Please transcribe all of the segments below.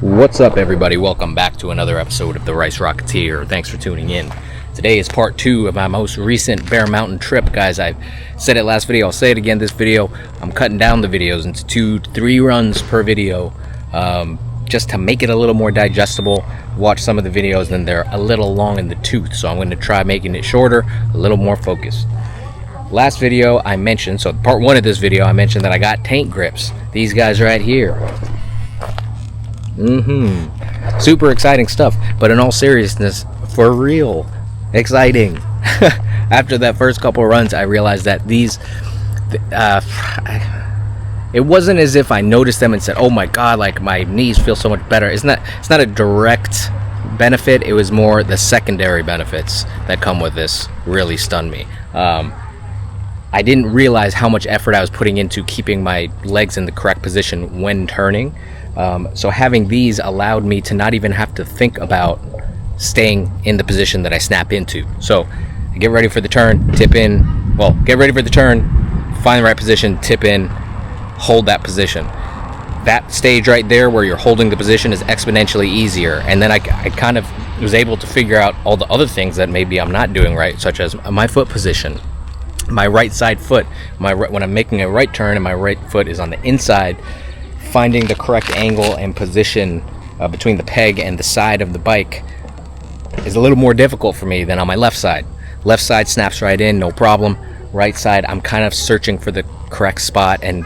What's up, everybody? Welcome back to another episode of the Rice Rocketeer. Thanks for tuning in. Today is part 2 of my most recent Bear Mountain trip, guys. I said it last video, I'll say it again this video. I'm cutting down the videos into 2-3 runs per video, just to make it a little more digestible. Watch some of the videos and they're a little long in the tooth, so I'm going to try making it shorter, a little more focused. Last video I mentioned, so part 1 of this video, I mentioned that I got tank grips. These guys right here. Super exciting stuff, but in all seriousness, for real exciting. After that first couple runs, I realized that these it wasn't as if I noticed them and said, oh my god, like my knees feel so much better. It's not a direct benefit. It was more the secondary benefits that come with this really stunned me. I didn't realize how much effort I was putting into keeping my legs in the correct position when turning. So having these allowed me to not even have to think about staying in the position that I snap into. So get ready for the turn, tip in, well, get ready for the turn, find the right position, tip in, hold that position. That stage right there where you're holding the position is exponentially easier. And then I kind of was able to figure out all the other things that maybe I'm not doing right, such as my foot position, my right side foot, when I'm making a right turn and my right foot is on the inside, finding the correct angle and position between the peg and the side of the bike is a little more difficult for me than on my left side. Left side snaps right in, no problem. Right side, I'm kind of searching for the correct spot, and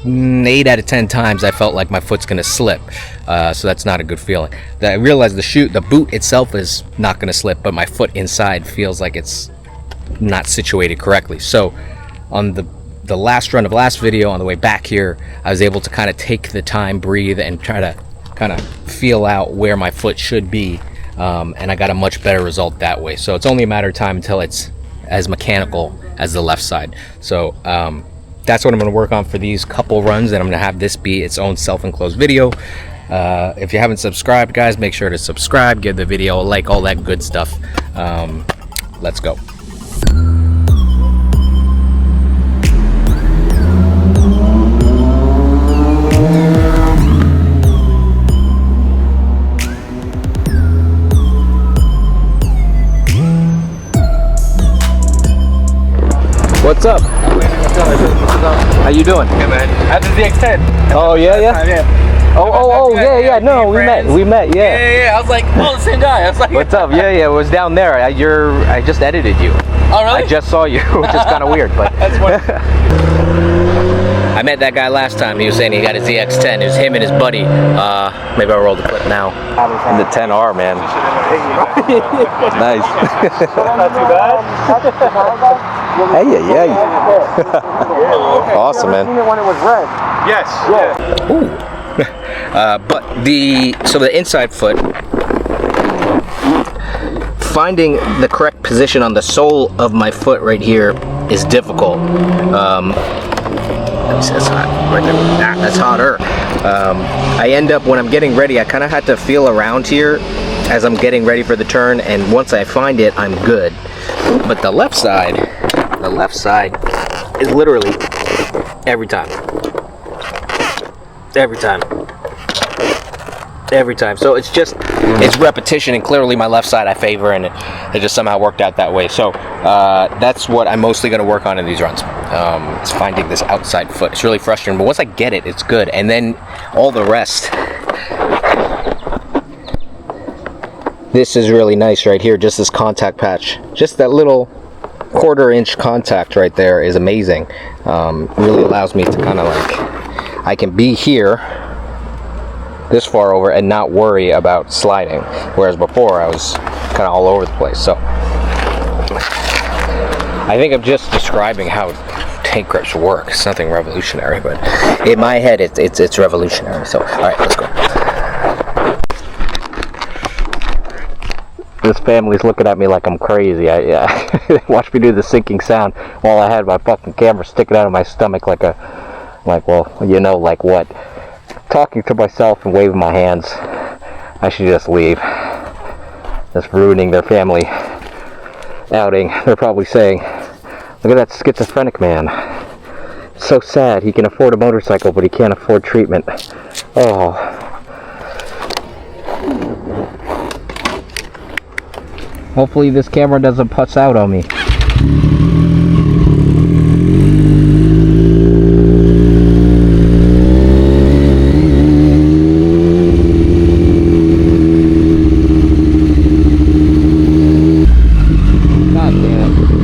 8 out of 10 times I felt like my foot's going to slip. So that's not a good feeling. I realized the boot itself is not going to slip, but my foot inside feels like it's not situated correctly. So on the last run of last video, on the way back here, I was able to kind of take the time, breathe, and try to kind of feel out where my foot should be, and I got a much better result that way. So it's only a matter of time until it's as mechanical as the left side. So that's what I'm going to work on for these couple runs, and I'm going to have this be its own self-enclosed video. If you haven't subscribed, guys, make sure to subscribe, give the video a like, all that good stuff. Let's go. What's up? How you doing? Hey man, I did the X10. Oh yeah. No, we met. Yeah. I was like, oh, the same guy. I was like, what's up? Yeah. It was down there. I just edited you. Oh really? I just saw you, which is kind of weird, but that's funny. I met that guy last time. He was saying he got his ZX10. It was him and his buddy. Maybe I'll roll the clip now. In the 10R, man. Nice. Not too bad. Hey. Awesome, man. When it was red. Yes. Yeah. Ooh. But the inside foot, finding the correct position on the sole of my foot right here is difficult. That's hot. Right there. That's hotter. I end up, when I'm getting ready, I kind of had to feel around here as I'm getting ready for the turn, and once I find it, I'm good. But the left side is literally every time. So it's repetition, and clearly my left side I favor, and it just somehow worked out that way. So that's what I'm mostly going to work on in these runs. It's finding this outside foot. It's really frustrating, but once I get it, it's good. And then all the rest. This is really nice right here, just this contact patch. Just that little 1/4 inch contact right there is amazing. Really allows me to kind of like, I can be here this far over and not worry about sliding, whereas before I was kind of all over the place. So I think I'm just describing how tank grips work. It's nothing revolutionary, but in my head it's revolutionary. So all right, let's go. This family's looking at me like I'm crazy. They watched me do the sinking sound while I had my fucking camera sticking out of my stomach like well, you know, like what? Talking to myself and waving my hands. I should just leave. That's ruining their family outing. They're probably saying, look at that schizophrenic man. It's so sad. He can afford a motorcycle, but he can't afford treatment. Oh. Hopefully this camera doesn't putz out on me. God damn it.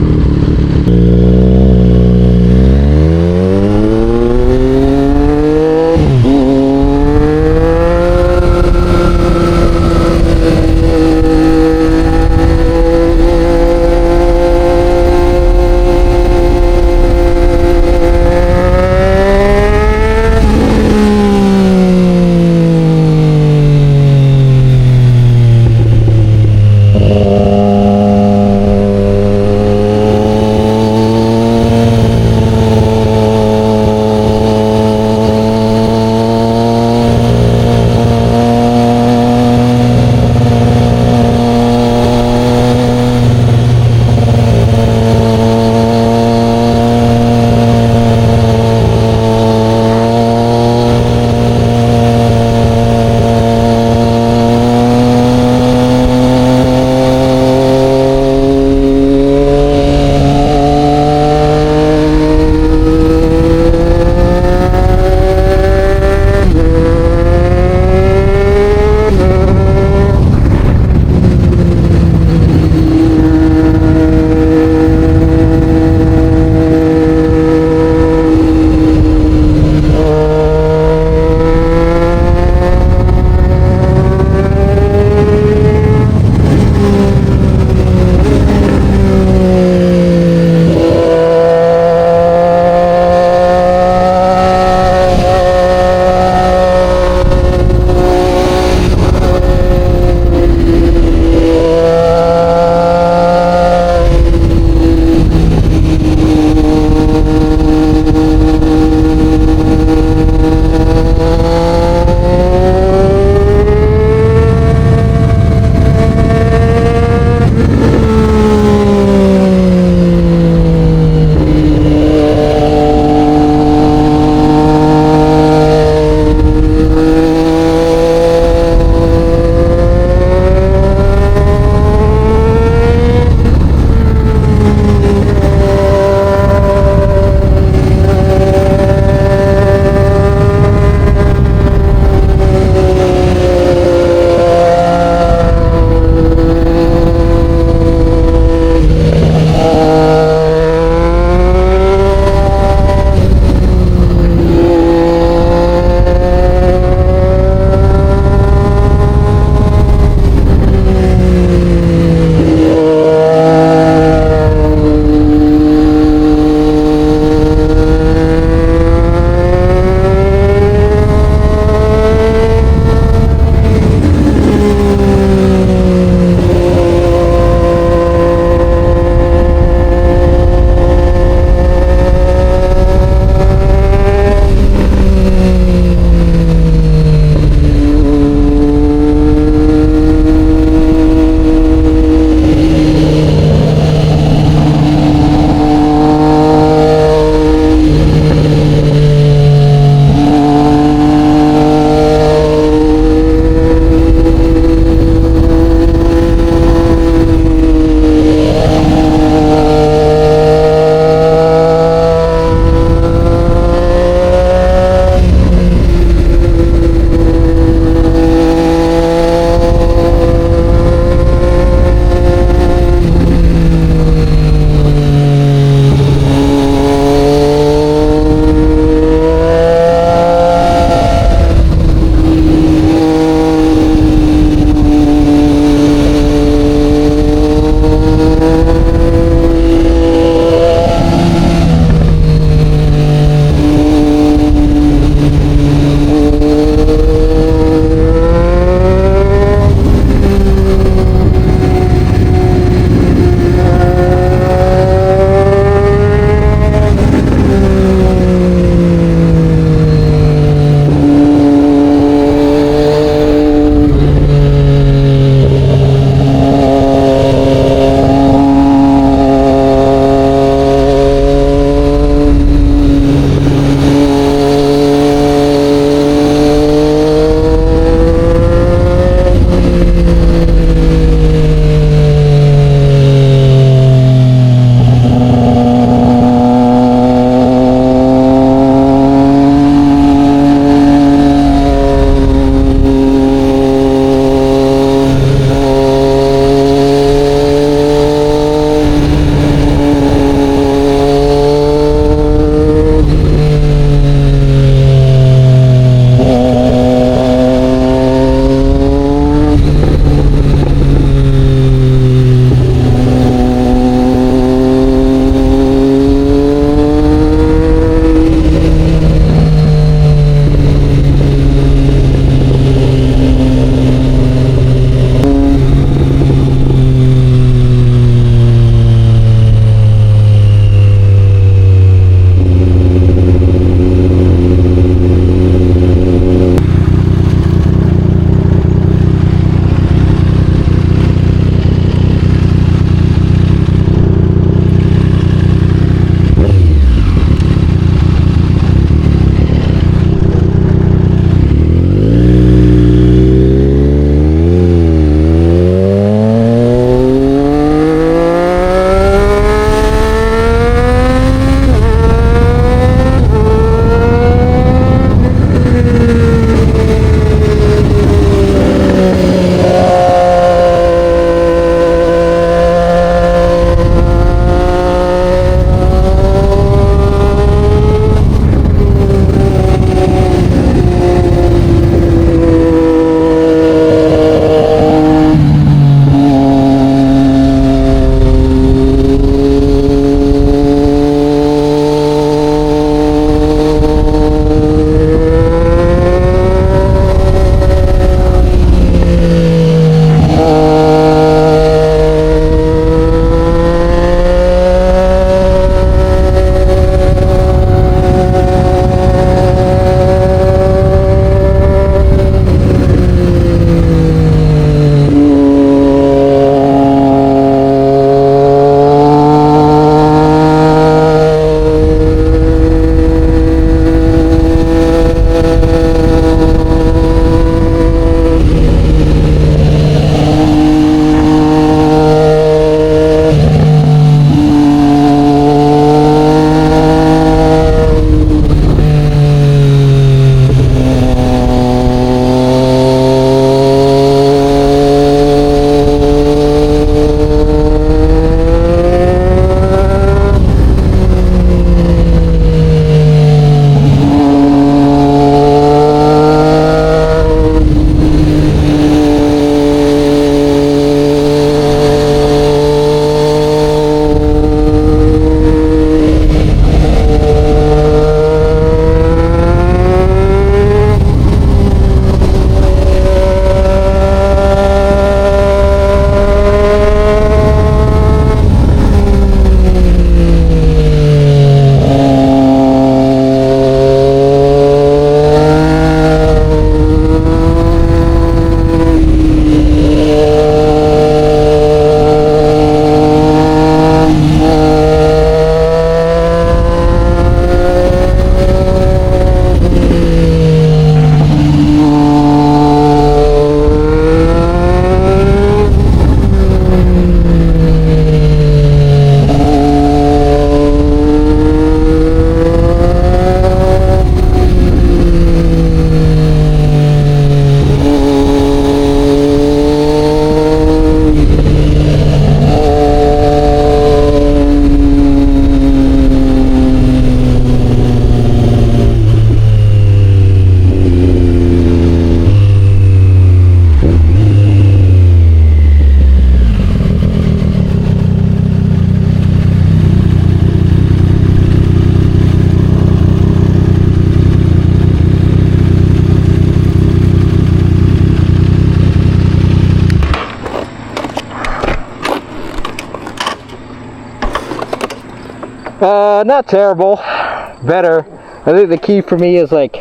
Not terrible. Better. I think the key for me is like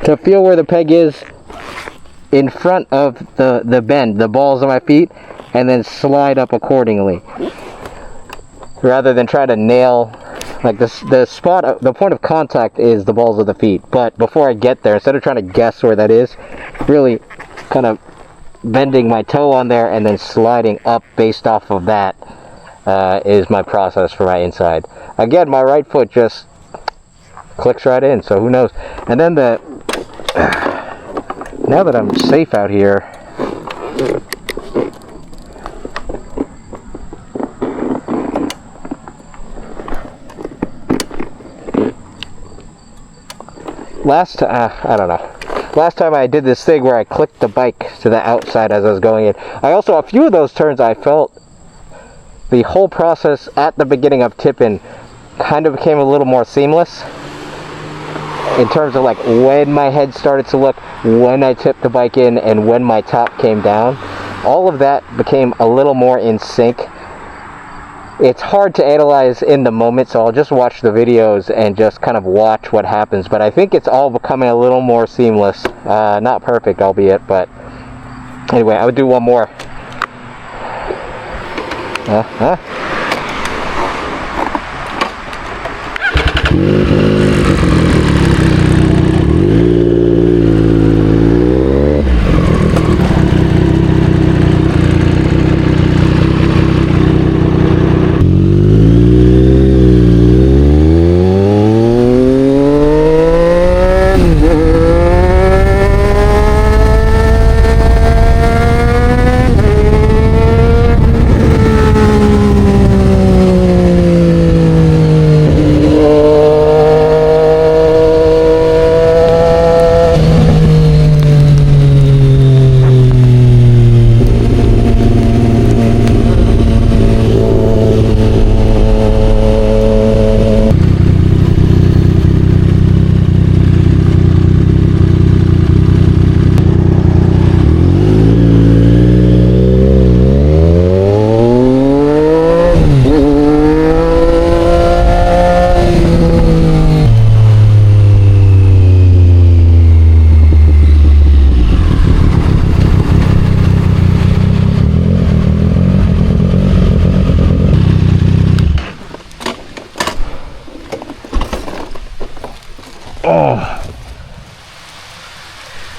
to feel where the peg is in front of the bend, the balls of my feet, and then slide up accordingly. Rather than try to nail, like the spot, the point of contact is the balls of the feet. But before I get there, instead of trying to guess where that is, really kind of bending my toe on there and then sliding up based off of that is my process for my inside. Again, my right foot just clicks right in, so who knows. And then now that I'm safe out here, I don't know. Last time I did this thing where I clicked the bike to the outside as I was going in. I also, a few of those turns I felt the whole process at the beginning of tipping kind of became a little more seamless. In terms of like when my head started to look, when I tipped the bike in, and when my top came down. All of that became a little more in sync. It's hard to analyze in the moment, so I'll just watch the videos and just kind of watch what happens. But I think it's all becoming a little more seamless. Not perfect, albeit, but anyway, I would do one more.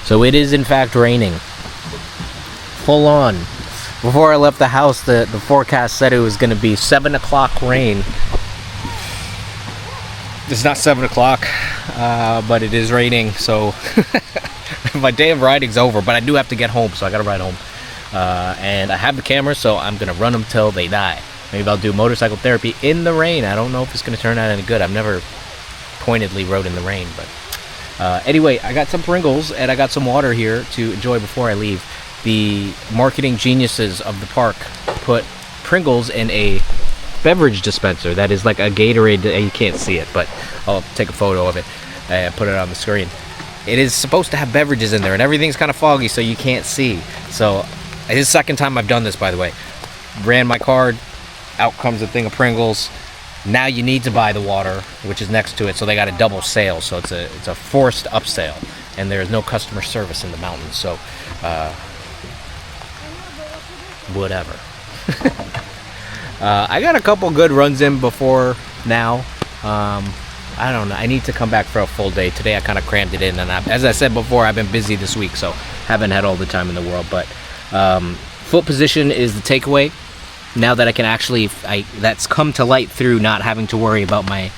So it is in fact raining. Full on. Before I left the house, the forecast said it was going to be 7 o'clock rain. It's not 7 o'clock, but it is raining, so my day of riding's over, but I do have to get home, so I gotta ride home. And I have the camera, so I'm gonna run them till they die. Maybe I'll do motorcycle therapy in the rain. I don't know if it's gonna turn out any good. I've never pointedly rode in the rain, but anyway, I got some Pringles and I got some water here to enjoy before I leave. The marketing geniuses of the park put Pringles in a beverage dispenser that is like a Gatorade. You can't see it, but I'll take a photo of it and put it on the screen. It is supposed to have beverages in there, and everything's kind of foggy, so you can't see. So it's the second time I've done this, by the way. Ran my card, out comes a thing of Pringles. Now you need to buy the water, which is next to it, so they got a double sale. So it's a forced upsale, and there is no customer service in the mountains. So whatever. I got a couple good runs in before now. I don't know. I need to come back for a full day. Today I kind of crammed it in, and as I said before, I've been busy this week, so haven't had all the time in the world. But foot position is the takeaway. Now that I can actually, that's come to light through not having to worry about my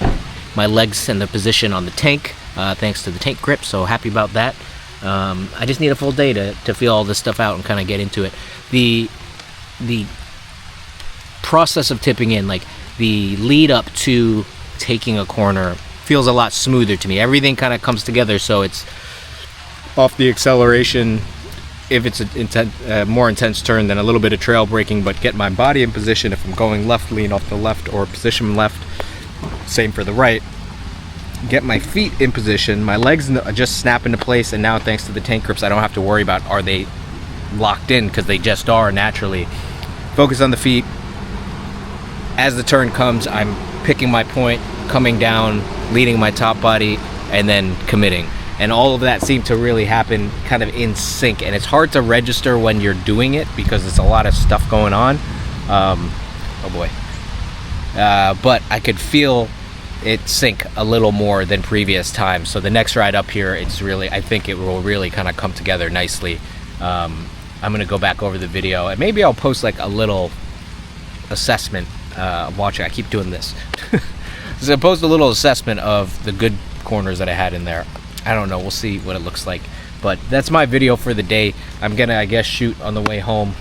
legs and the position on the tank, thanks to the tank grip. So happy about that. I just need a full day to feel all this stuff out and kind of get into it. The process of tipping in, like the lead up to taking a corner, feels a lot smoother to me. Everything kind of comes together, so it's off the acceleration if it's a more intense turn, than a little bit of trail braking, but get my body in position. If I'm going left, lean off the left, or position left, same for the right. Get my feet in position, my legs just snap into place, and now thanks to the tank grips I don't have to worry about are they locked in, because they just are naturally. Focus on the feet. As the turn comes, I'm picking my point, coming down, leading my top body, and then committing. And all of that seemed to really happen kind of in sync. And it's hard to register when you're doing it because it's a lot of stuff going on. Oh boy. But I could feel it sync a little more than previous times. So the next ride up here, it's really, I think it will really kind of come together nicely. I'm gonna go back over the video and maybe I'll post like a little assessment. Watching, I keep doing this. So I post a little assessment of the good corners that I had in there. I don't know, we'll see what it looks like. But that's my video for the day. I'm gonna, I guess, shoot on the way home.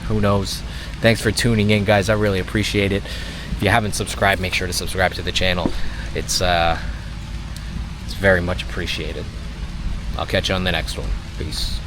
Who knows? Thanks for tuning in, guys. I really appreciate it. If you haven't subscribed, make sure to subscribe to the channel. It's very much appreciated. I'll catch you on the next one. Peace.